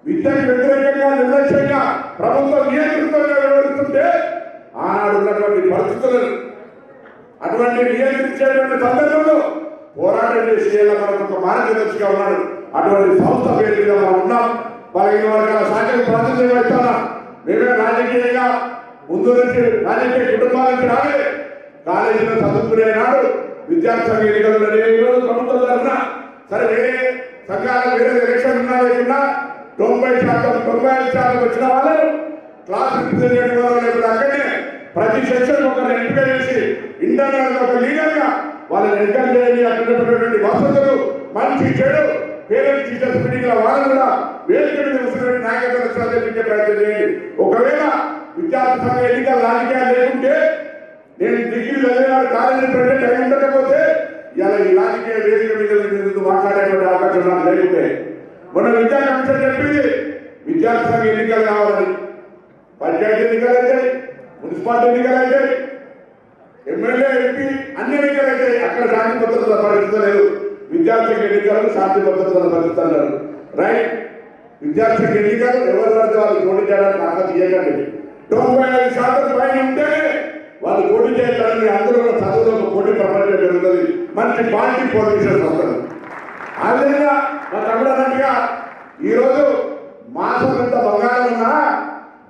విద్యకు వ్యతిరేకంగా నిర్లక్ష్యంగా ప్రభుత్వం నియంత్రితంగా వ్యవహరిస్తుంటే ఆనాడు ఉన్నటువంటి పరిస్థితులను అటువంటి నియంత్రించేటువంటి సందర్భంలో పోరాటం చేసి మనకు ఒక మార్గదర్శిగా ఉన్నాడు. అటువంటి సంస్థ పేరు మీద మనం ఉన్నాం. బలహీన వర్గాల శాఖకు ప్రాతినిధ్యం వహిస్తున్నాం. మేమే రాజకీయంగా ముందు నుంచి రాజకీయ కుటుంబాల నుంచి రాలే కాలేజీలో చదువుకునే నాడు విద్యార్థి సంఘ ఎన్నికలు ప్రభుత్వం తరఫున సరే వేరే సంఘాల వేరే ఎలక్షన్ ఉన్నా లేకున్నా 90% వచ్చిన వాళ్ళు క్లాస్ రిప్రజెంటేటివ్ అక్కడనే ప్రతి సెక్షన్ ఒకరిని ఎంపిక చేసి ఇంటర్నల్ ఒక లీడర్గా వాళ్ళని ఎంకరేజ్ చేయాలి. అక్కడ వసతులు మంచి చెడు పేరెంట్స్ టీచర్స్ మీటింగ్ల వాళ్ళు కూడా వేదిక మీద వస్తున్నటువంటి నాయకత్వం సాధించే ప్రయత్నం చేయండి. ఒకవేళ విద్యార్థి సంఘ ఎన్నికల రాజకీయాలు లేకుంటే నేను డిగ్రీ చదివిన కాలేజీ ప్రెసిడెంట్ అయి ఉండకపోతే ఇలా ఈ రాజకీయ వేదిక మీద మాట్లాడేటువంటి అవకాశం నాకు లేకుంటే మొన్న విద్యా కమిషన్ చెప్పింది విద్యార్థి సంఘ ఎన్నికలు కావాలని. పంచాయతీ ఎన్నికలు అయితే మున్సిపాలిటీ ఎన్నికలు అయితే ఎమ్మెల్యే ఎంపీ అన్ని ఎన్నికలు అయితే అక్కడ శాంతి భద్రతల పరిస్థితి లేదు. విద్యార్థి ఎన్నికలు శాంతి భద్రతల పరిస్థితి అన్నారు. రైట్, విద్యార్థి ఎన్నికలు ఎవరు పడితే వాళ్ళు పోటీ చేయడానికి నాకు తీయకండి. 95% పైన ఉంటేనే వాళ్ళు పోటీ చేయడానికి అందరూ చదువులో పోటీ ప్రపంచం జరుగుతుంది. మంచి పార్టీ పొలిటీషియన్స్ వస్తారు. అదేవిధంగా మా తమ్ముడు అన్నట్టుగా ఈరోజు మాసం ఎంత బంగారం ఉన్నా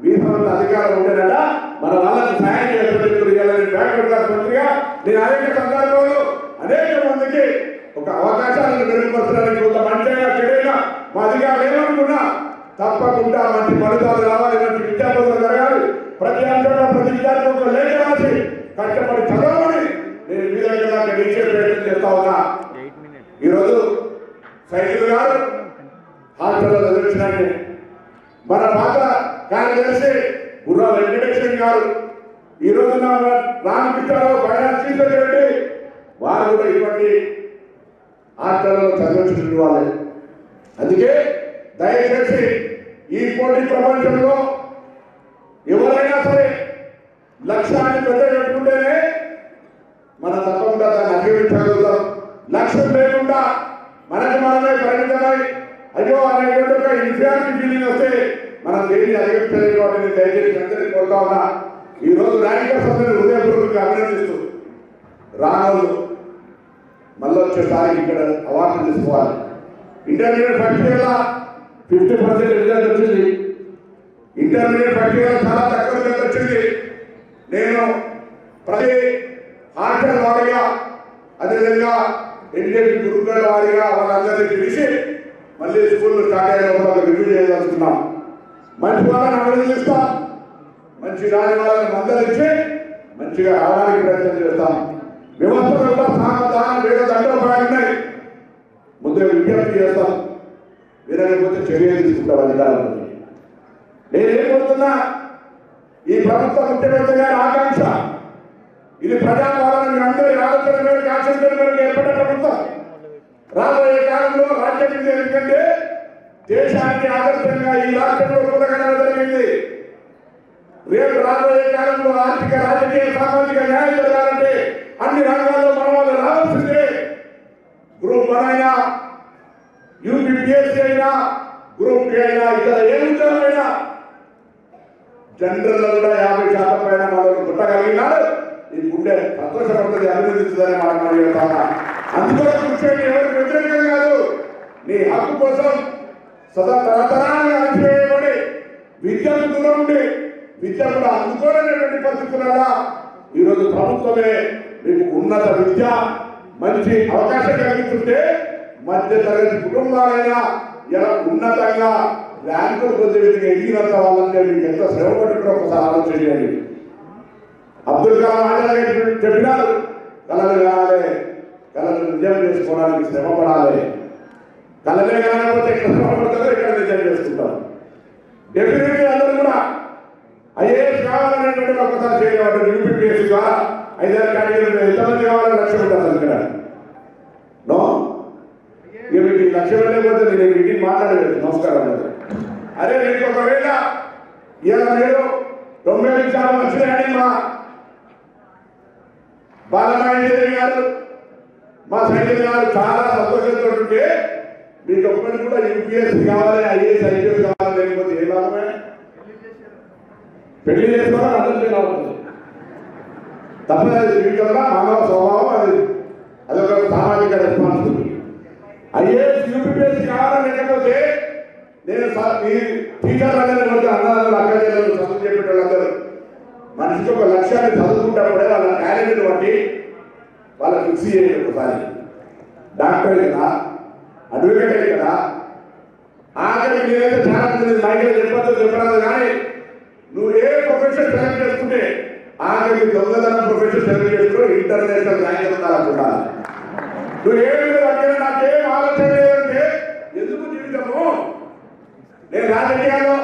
వీసంత అధికారం ఉండేనట మన వాళ్ళకి సహాయం చేయాలని మంత్రిగా నేను అనేక సందర్భంలో అనేక మందికి ఒక అవకాశాలను మెరుగుపరచడానికి కొంత మంచిగా చెడైనా మా అధికారులు ఏమనుకున్నా తప్పకుండా మంచి ఫలితాలు రావాలి, మంచి విద్యాబోధన జరగాలి, ప్రతి అంశంలో ప్రతి విద్యార్థి ఒక లేఖ రాసి కష్టపడి చదవమని నేను మీ దగ్గర నిలిచే ప్రయత్నం చేస్తా ఉన్నా. ఈరోజు సైకిల్ గారు హాస్టల్లో చదివించడానికి మన పాత కార్యదర్శి బుర్రా వెంకటేశ్వర గారు ఈరోజు రామకృష్ణరావు ఫైనాన్స్ చీఫ్ సెక్రటరీ వారు కూడా ఇటువంటి హాస్టల్లో చదివించిన వాళ్ళే. అందుకే దయచేసి ఈ పోటీ ప్రపంచంలో ఎవరైనా సరే లక్ష్యాన్ని పెద్ద పెట్టుకుంటేనే మన తప్పకుండా దాన్ని అధిగమించగలుగుతాం. లక్ష్యం లేకుండా మనకి మనమే పరిమితమై అయ్యో అనేటువంటి ఒక ఇన్ఫీరియారిటీ ఫీలింగ్ వస్తే మనం దేన్ని అధిగమించలేకపోతే దయచేసి అందరికీ కోరుతా ఉన్నా. ఈ రోజు ర్యాంకర్స్ అందరినీ హృదయపూర్వకంగా అభినందిస్తూ రాను మళ్ళీ వచ్చేసారి ఇక్కడ అవార్డు తీసుకోవాలి. ఇంటర్మీడియట్ ఫస్ట్ ఇయర్లో 50% రిజల్ట్ వచ్చింది. ఇంటర్మీడియట్ ఫస్ట్ ఇయర్లో చాలా తక్కువ రిజల్ట్ వచ్చింది. నేను ప్రతి హాస్టల్ వారిగా అదేవిధంగా ఎన్జేపీ గురుకుల వారిగా వాళ్ళందరినీ పిలిచి మళ్ళీ స్కూల్ స్టార్ట్ అయ్యే వాళ్ళకి రివ్యూ చేయదలుచుకున్నాం. మంచి వాళ్ళని అభినందిస్తాం, మంచి రాని వాళ్ళని మందలించి మంచిగా రావడానికి ప్రయత్నం చేస్తాం. వ్యవస్థలో సామధానం వేద దండోపాయాలున్నాయి. ముందే విజ్ఞప్తి చేస్తాం, వినకపోతే చర్య తీసుకుంటాం అధికారులు. నేనేం కోరుతున్నా, ఈ ప్రభుత్వ ముఖ్యమంత్రి గారి ఆకాంక్ష ఇది ప్రజాపాలన అందరి ఆలోచన మేరకు ఆశించిన మేరకు ఏర్పడ్డ ప్రభుత్వం. రాబోయే కాలంలో రాజ్యం ఎందుకంటే దేశానికి ఆదర్శంగా ఈ రాష్ట్రంలో కులగణన జరిగింది. రేపు రాబోయే కాలంలో ఆర్థిక రాజకీయ సామాజిక న్యాయం జరగాలంటే అన్ని రంగాల్లో మన వాళ్ళు రావాల్సిందే. గ్రూప్ 1 అయినా యూపీపీఎస్సీ అయినా గ్రూప్ 2 అయినా ఇతర ఏ ఉద్యోగమైనా జనరల్లో కూడా 50% పైన వాళ్ళు పుట్టగలిగినారు. ఈ గుండె సంతోషపడుతుంది, అభినందిస్తుందని మనం అందులో కూర్చొని ఎవరికి వ్యతిరేకం కాదు. నీ హక్కు కోసం సదా తరతరాలుగా అణచివేయబడి విద్యకు దూరం ఉండి విద్య కూడా అందుకోలేనటువంటి పరిస్థితులలో ఈరోజు ప్రభుత్వమే మీకు ఉన్నత విద్య మంచి అవకాశం కలిగిస్తుంటే మధ్య తరగతి కుటుంబాలైనా ఇలా ఉన్నతంగా ర్యాంకులు పొందే విధంగా ఎదిగినంత వాళ్ళంటే మీకు ఎంత శ్రమ పడుతుందో ఒకసారి ఆలోచన చేయండి. అబ్దుల్ కలాం ఆజాద్ చెప్పినారు, కళలు కావాలి, కళలు నిజం చేసుకోవడానికి శ్రమ పడాలి. కళలే కాకపోతే ఇక్కడ శ్రమ పడతారో ఇక్కడ నిజం చేసుకుంటారు. డెఫినెట్లీ అందరూ కూడా ఐఏఎస్ కావాలనేటువంటి ఒకసారి చేయడం యూపీపీఎస్సీ ద్వారా 5 కేటగిరీలు ఎంతమంది కావాలని లక్ష్యం ఉంటుంది ఇక్కడ. నో, ఇక మీకు లక్ష్యం లేకపోతే నేను వీటిని మాట్లాడలేదు. నమస్కారం. అరే మీకు ఒకవేళ ఇలా మీరు 90 చాలా మంచిదని మా బాలనాయుడు గారు మా సైన్యం గారు చాలా సంతోషంతో ఉంటే మీకు ఒక్కరికి కూడా యూపీఎస్ కావాలి, ఐఏఎస్ ఐపీఎస్ కావాలి, లేకపోతే ఏ లాభమే? పెళ్లి చేసుకోవాలి, అందరికీ కావాలి. తప్పదు జీవితంలో మానవ స్వభావం, అదొక సామాజిక రెస్పాన్సిబిలిటీ. ఐఏఎస్ యూపీఎస్ కావాలని లేకపోతే నేను ఈ టీచర్లందరూ అన్నదాలు అక్కడ చదువు చెప్పే వాళ్ళందరూ మనిషికి ఒక లక్ష్యాన్ని చదువుకుంటప్పుడే వాళ్ళ టాలెంట్ని బట్టి వాళ్ళ ఫిక్స్ చేయండి. ఒకసారి డాక్టర్ కదా, అడ్వకేట్ కదా, ఆఖరికి నేనైతే చాలా మంది మైకి చెప్పరాదు కానీ నువ్వు ఏ ప్రొఫెషన్ సెలెక్ట్ చేసుకుంటే ఆఖరికి దొంగతనం ప్రొఫెషన్ సెలెక్ట్ చేసుకుని ఇంటర్నేషనల్ ర్యాంక్ ఉండాలనుకుంటాను. నువ్వు ఏ విధంగా నాకేం ఆలోచన లేదంటే ఎందుకు జీవితము? నేను రాజకీయాల్లో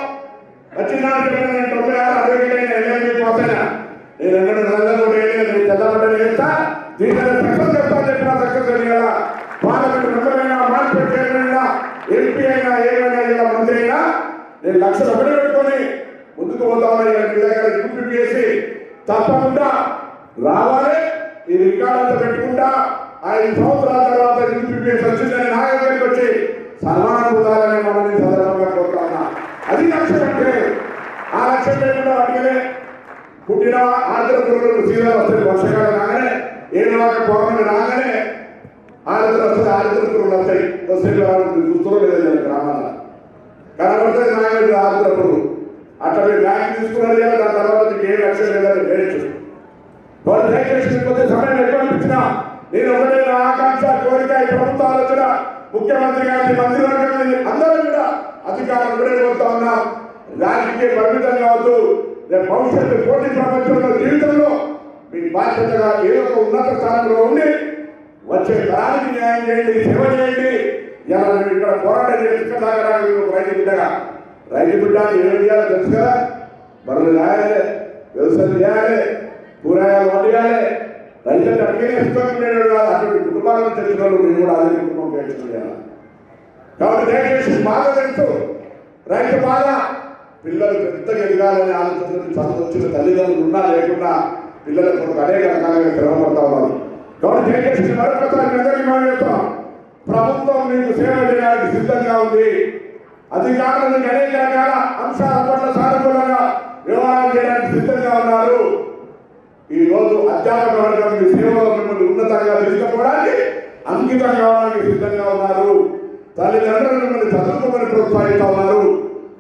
వచ్చిన 96 అడ్వకేట్ ఎల్ఎంపీ పోతానా? నేను ఎన్నడూ నల్లగొండ నేను తెల్లబడ్డ చేస్తా, దీని సక్సెస్ చెప్తా చెప్పిన సక్సెస్ అని కదా. పార్లమెంట్ మెంబర్ అయినా, మార్కెట్ చైర్మన్ అయినా, ఎంపీ అయినా, ఏమైనా ఇలా మంత్రి అయినా నేను లక్షలు ఒకటి పెట్టుకొని ముందుకు పోతా ఉన్నా. మీ దగ్గర యూపీ చేసి తప్పకుండా రావాలి. ఈ రికార్డు అంతా పెట్టుకుంటా 5 సంవత్సరాల తర్వాత యూపీఎస్ వచ్చిందని నా దగ్గరికి వచ్చి సన్మానం పొందాలని మనల్ని సందర్భంగా కోరుతా ఉన్నా. అది లక్ష్యం అంటే ఆ లక్ష్యం లేకుండా అడిగలే పుట్టిన ఆంధ్ర పురుగులకు సీజన్ వస్తుంది. వర్షకాలం రాగానే ఏదో ఒక పౌర్ణమి రాగానే ఆంధ్ర వస్తుంది, ఆంధ్ర పురుగులు వస్తాయి. వస్తే చూస్తూ లేదండి గ్రామాల్లో కనబడుతుంది నాయకుడు ఆంధ్ర పురుగు. అట్లా మీరు ర్యాంక్ తీసుకున్నారు కదా, దాని తర్వాత మీకు ఏ లక్ష్యం లేదని వేయచ్చు. వాళ్ళు దయచేసి సమయం ఎక్కువ అనిపించినా నేను ఒకటే నా ఆకాంక్ష, కోరిక, ఈ ప్రభుత్వ ఆలోచన, ముఖ్యమంత్రి గారి మంత్రివర్గాన్ని అందరూ కూడా అధికారులు కూడా కోరుతా ఉన్నాం. రాజకీయ పరిమితం కావద్దు. రేపు భవిష్యత్తు పోటీ ప్రపంచంలో జీవితంలో మీ బాధ్యతగా ఏదో ఒక ఉన్నత స్థానంలో ఉండి వచ్చే తరానికి న్యాయం చేయండి, సేవ చేయండి. ఇలా మేము ఇక్కడ పోరాటం చేసుకున్నాగా రైతు బిడ్డగా రైతు బిడ్డ ఏం చేయాలో తెలుసు కదా. బరువులు రాయాలి, వ్యవసాయం చేయాలి, కూరగాయలు వండియాలి. రైతులకు అడిగే ఇష్టం కాదు, అటువంటి కుటుంబాలను తెలిసిన వాళ్ళు మేము కూడా అదే కుటుంబం చేయాలి. కాబట్టి దయచేసి బాగా తెలుసు రైతు బాగా పిల్లలు పెద్దగా ఎదగాలని ఆలోచన చదువు వచ్చిన తల్లిదండ్రులు ఉన్నా లేకుండా పిల్లలకు అనేక రకాలుగా శ్రమపడతా ఉన్నారు. కాబట్టి దయచేసి మరొకసారి అందరికీ మనం చెప్తాం, ప్రభుత్వం మీకు సేవ చేయడానికి సిద్ధంగా ఉంది. అధికారులకు అనేక రకాల అంశాల పట్ల సానుకూలంగా వ్యవహారం చేయడానికి సిద్ధంగా ఉన్నారు. ఈ రోజు అధ్యాపక వర్గం మీ సేవలో మిమ్మల్ని ఉన్నతంగా తీసుకుపోవడానికి అంకితం కావడానికి సిద్ధంగా ఉన్నారు. తల్లిదండ్రులు మిమ్మల్ని చదువుకోమని ప్రోత్సహిస్తా ఉన్నారు.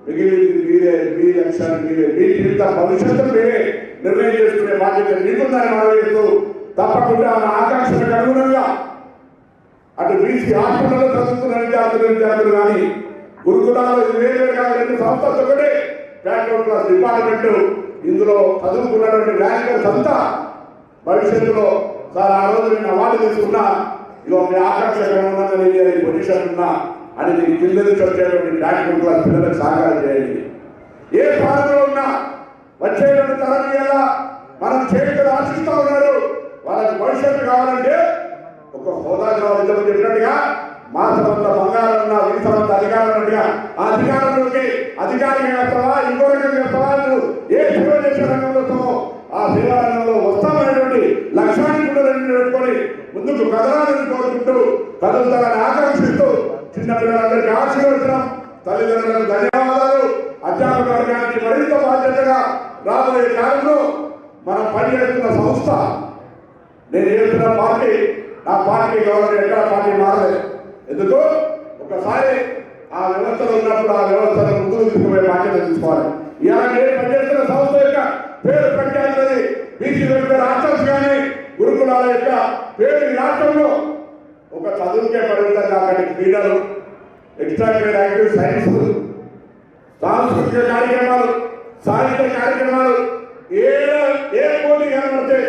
మిగిలింది మీరే, మీ లక్ష్యాన్ని మీరే, మీ జీవిత భవిష్యత్తు మీరే నిర్ణయం చేసుకునే బాధ్యత మీకుందని మనం చేస్తూ తప్పకుండా మన ఆకాంక్షలకు అనుగుణంగా అటు బీసీ హాస్పిటల్లో చదువుతున్న విద్యార్థులు కానీ గురుకులాల్లో వేరువేరుగా 2 సంస్థలు ఒకటి బ్యాక్వర్డ్ క్లాస్ డిపార్ట్మెంట్ ఇందులో చదువుకున్నటువంటి ర్యాంకర్స్ అంతా భవిష్యత్తులో సార్ ఆ రోజు నేను అవార్డు తీసుకున్నా, ఇదో మీ ఆకాంక్ష పొజిషన్ ఉన్నా అని మీకు కింద నుంచి వచ్చేటువంటి బ్యాక్వర్డ్ క్లాస్ పిల్లలకు సహకారం చేయండి. ఏ స్థానంలో ఉన్నా వచ్చేటువంటి తరం ఎలా మనం చేయడం ఆశిస్తూ ఉన్నారు. వాళ్ళకి భవిష్యత్తు కావాలంటే ఒక హోదా కావాలి చెప్పినట్టుగా మాసమంత బంగారం ఉన్నా, వీసమంత అధికారం ఉన్నట్టుగా ఆ అధికారంలోకి అధికారిగా చేస్తావా, ఇంకో రకంగా చేస్తావా, ఏ సేవ చేసే రంగంలో వస్తామో ఆ సేవా రంగంలో వస్తామనేటువంటి లక్ష్యాన్ని కూడా పెట్టుకొని ముందుకు కదలాలని కోరుకుంటూ కదులుతారని ఆకాంక్షిస్తూ చిన్నపిల్లలందరికీ ఆశీర్వచనం, తల్లిదండ్రులకు ధన్యవాదాలు. అధ్యాపక వర్గానికి మరింత బాధ్యతగా రాబోయే కాలంలో మనం పనిచేస్తున్న సంస్థ, నేను చేస్తున్న పార్టీ, నా పార్టీ గవర్నర్ ఎక్కడ పార్టీ మారలేదు. ఎందుకు ఒకసారి ఆ వ్యవస్థలో ఉన్నప్పుడు ఆ వ్యవస్థను ముందుకు తీసుకుపోయే బాధ్యత తీసుకోవాలి. ఇలా నేను పనిచేస్తున్న సంస్థ యొక్క పేరు ప్రఖ్యాతి బీసీ వెల్ఫేర్ హాస్టల్స్ కానీ గురుకులాల యొక్క పేరు ఈ రాష్ట్రంలో ఒక చదువుకే పరిమితంగా అక్కడి క్రీడలు, ఎక్స్ట్రా కరిక్యులర్ యాక్టివిటీస్, సైన్స్, సాంస్కృతిక కార్యక్రమాలు, సాహిత్య కార్యక్రమాలు ఏ పోటీ కనబడితే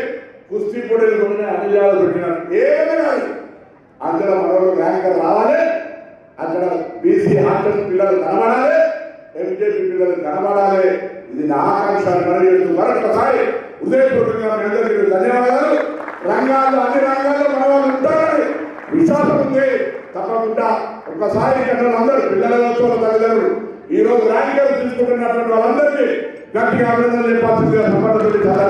కుస్తీ పోటీలు కొన్ని అనిజాలు పెట్టినారు. ఏమైనా కాదు, అందులో మరొక ర్యాంకర్ రావాలి. అక్కడ బీసీ హాస్టల్ పిల్లలు కనబడాలి, ఎంజేపీ పిల్లలు కనబడాలి. ఇది నా ఆకాంక్ష. మరొకసారి హృదయపూర్వకంగా మీ అందరికీ ధన్యవాదాలు. రంగాల్లో అన్ని రంగాల్లో మన వాళ్ళు ఉంటారని విశ్వాసం ఉంది. తప్పకుండా ఒక్కసారి అందరూ పిల్లలతో తల్లిదండ్రులు ఈ రోజు ర్యాంకర్లు తీసుకుంటున్నటువంటి వాళ్ళందరికీ గట్టిగా అభినందనలు చెప్పాల్సిందిగా సంబంధించి చాలా